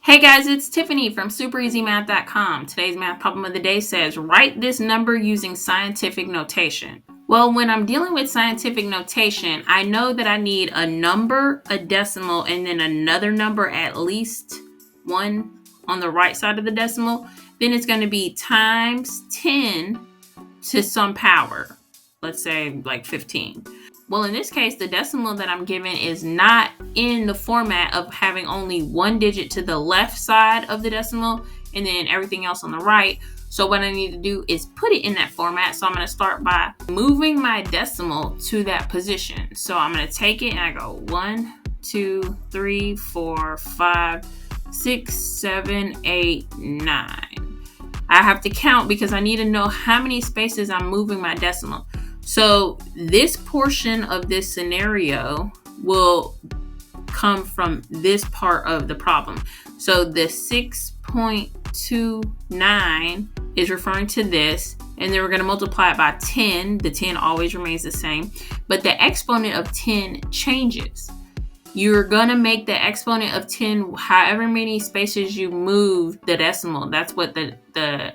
Hey guys, it's Tiffany from supereasymath.com. Today's math problem of the day says, write this number using scientific notation. Well, when I'm dealing with scientific notation, I know that I need a number, a decimal, and then another number, at least one on the right side of the decimal. Then it's going to be times 10 to some power. Let's say like 15. Well, in this case, the decimal that I'm given is not in the format of having only one digit to the left side of the decimal and then everything else on the right. So what I need to do is put it in that format. So I'm going to start by moving my decimal to that position. So I'm going to take it and I go 1, 2, 3, 4, 5, 6, 7, 8, 9. I have to count because I need to know how many spaces I'm moving my decimal. So this portion of this scenario will come from this part of the problem. So the 6.29 is referring to this, and then we're going to multiply it by 10. The 10 always remains the same, but the exponent of 10 changes. You're going to make the exponent of 10 however many spaces you move the decimal. That's what the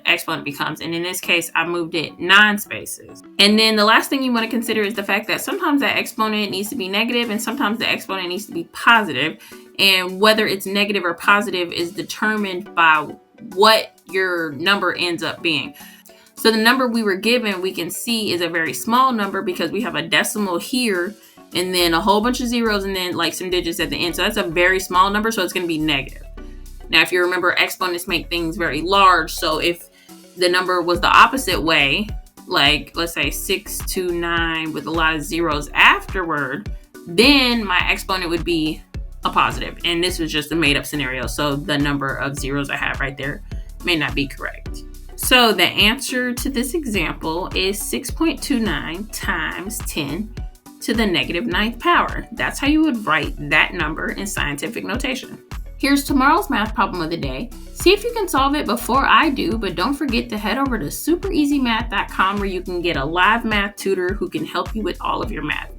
exponent becomes. And in this case, I moved it 9 spaces. And then the last thing you want to consider is the fact that sometimes that exponent needs to be negative and sometimes the exponent needs to be positive. And whether it's negative or positive is determined by what your number ends up being. So the number we were given, we can see, is a very small number because we have a decimal here and then a whole bunch of zeros and then like some digits at the end. So that's a very small number, so it's going to be negative. Now, if you remember, exponents make things very large. So if the number was the opposite way, like let's say 629 with a lot of zeros afterward, then my exponent would be a positive. And this was just a made up scenario. So the number of zeros I have right there may not be correct. So the answer to this example is 6.29 times 10 to the negative 9th power. That's how you would write that number in scientific notation. Here's tomorrow's math problem of the day. See if you can solve it before I do, but don't forget to head over to supereasymath.com where you can get a live math tutor who can help you with all of your math